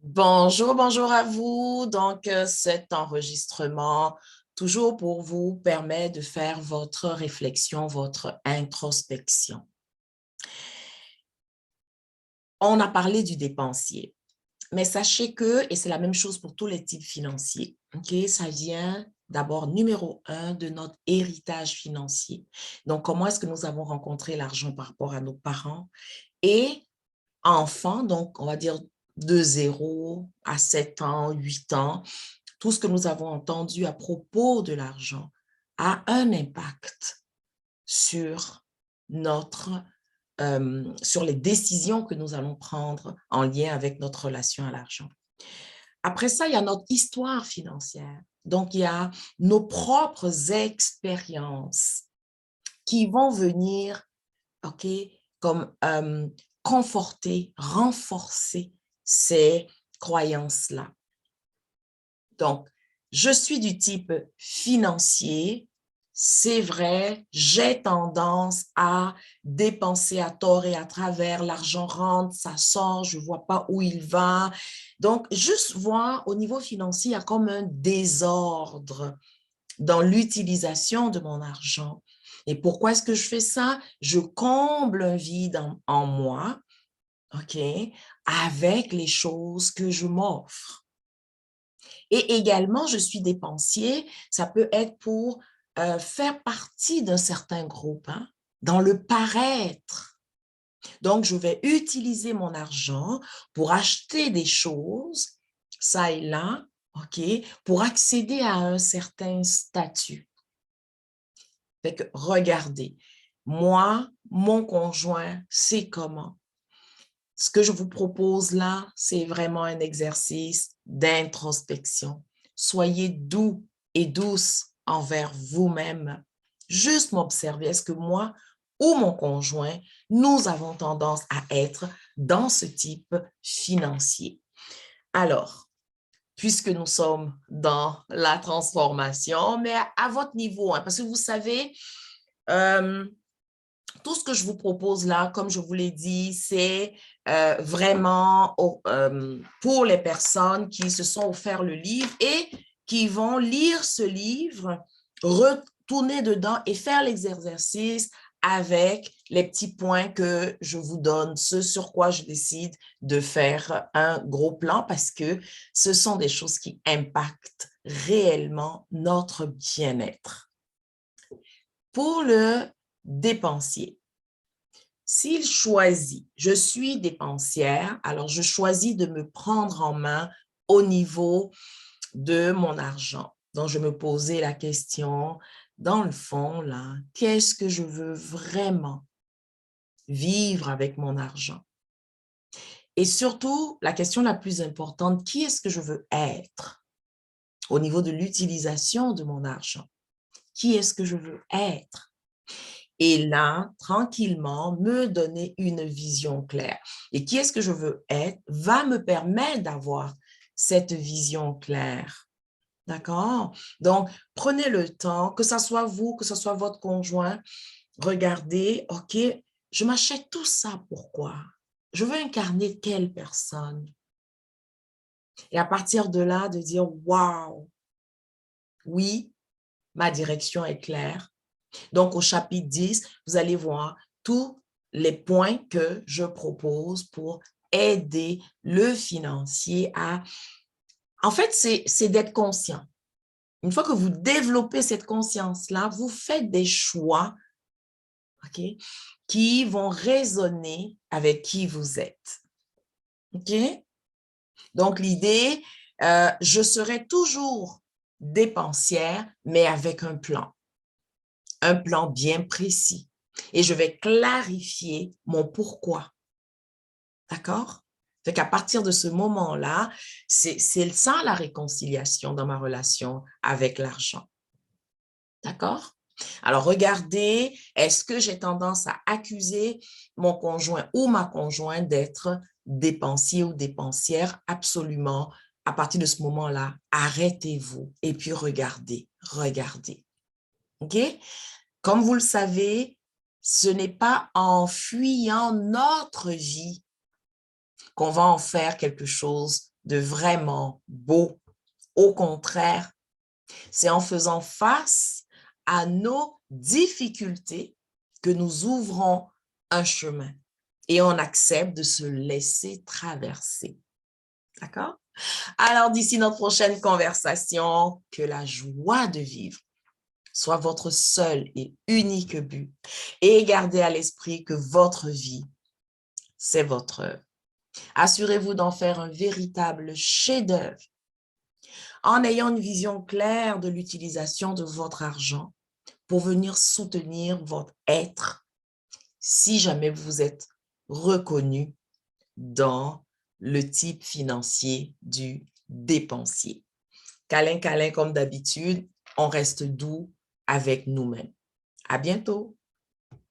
Bonjour, bonjour à vous. Donc, cet enregistrement, toujours pour vous permet de faire votre réflexion, votre introspection. On a parlé du dépensier, mais sachez que, et c'est la même chose pour tous les types financiers, ok, ça vient d'abord, numéro un, de notre héritage financier. Donc, comment est-ce que nous avons rencontré l'argent par rapport à nos parents et enfants, donc on va dire de 0 à 7 ans, 8 ans, tout ce que nous avons entendu à propos de l'argent a un impact sur sur les décisions que nous allons prendre en lien avec notre relation à l'argent. Après ça, il y a notre histoire financière. Donc, il y a nos propres expériences qui vont venir, OK, comme conforter, renforcer ces croyances-là. Donc, je suis du type financier, c'est vrai, j'ai tendance à dépenser à tort et à travers, l'argent rentre, ça sort, je ne vois pas où il va. Donc, juste voir au niveau financier, il y a comme un désordre dans l'utilisation de mon argent. Et pourquoi est-ce que je fais ça? Je comble un vide en moi, OK, avec les choses que je m'offre. Et également, je suis dépensier, ça peut être pour faire partie d'un certain groupe, hein, dans le paraître. Donc, je vais utiliser mon argent pour acheter des choses, ça et là, OK, pour accéder à un certain statut. Fait que regardez, moi, mon conjoint, c'est comment? Ce que je vous propose là, c'est vraiment un exercice d'introspection. Soyez doux et douce envers vous-même. Juste m'observer, est-ce que moi ou mon conjoint, nous avons tendance à être dans ce type financier? Alors, puisque nous sommes dans la transformation, mais à votre niveau, hein, parce que vous savez, euh, tout ce que je vous propose là, comme je vous l'ai dit, c'est vraiment pour les personnes qui se sont offert le livre et qui vont lire ce livre, retourner dedans et faire l'exercice avec les petits points que je vous donne, ce sur quoi je décide de faire un gros plan parce que ce sont des choses qui impactent réellement notre bien-être. Pour le dépensier, s'il choisit, je suis dépensière, alors je choisis de me prendre en main au niveau de mon argent. Donc, je me posais la question, dans le fond, là, qu'est-ce que je veux vraiment vivre avec mon argent? Et surtout, la question la plus importante, qui est-ce que je veux être au niveau de l'utilisation de mon argent? Qui est-ce que je veux être? Et là, tranquillement, me donner une vision claire. Et qui est-ce que je veux être va me permettre d'avoir cette vision claire. D'accord? Donc, prenez le temps, que ce soit vous, que ce soit votre conjoint, regardez, OK, je m'achète tout ça, pourquoi? Je veux incarner quelle personne? Et à partir de là, de dire, waouh, oui, ma direction est claire. Donc, au chapitre 10, vous allez voir tous les points que je propose pour aider le financier à... En fait, c'est d'être conscient. Une fois que vous développez cette conscience-là, vous faites des choix, OK, qui vont résonner avec qui vous êtes. OK? Donc, l'idée, je serai toujours dépensière, mais avec un plan bien précis. Et je vais clarifier mon pourquoi. D'accord? Fait qu'à partir de ce moment-là, c'est ça la réconciliation dans ma relation avec l'argent. D'accord? Alors, regardez, est-ce que j'ai tendance à accuser mon conjoint ou ma conjointe d'être dépensier ou dépensière? Absolument. À partir de ce moment-là, arrêtez-vous et puis regardez, regardez. OK? Comme vous le savez, ce n'est pas en fuyant notre vie qu'on va en faire quelque chose de vraiment beau. Au contraire, c'est en faisant face à nos difficultés que nous ouvrons un chemin et on accepte de se laisser traverser. D'accord? Alors, d'ici notre prochaine conversation, que la joie de vivre soit votre seul et unique but et gardez à l'esprit que votre vie, c'est votre œuvre. Assurez-vous d'en faire un véritable chef-d'œuvre en ayant une vision claire de l'utilisation de votre argent pour venir soutenir votre être si jamais vous êtes reconnu dans le type financier du dépensier. Câlin, câlin, comme d'habitude, on reste doux avec nous-mêmes. À bientôt!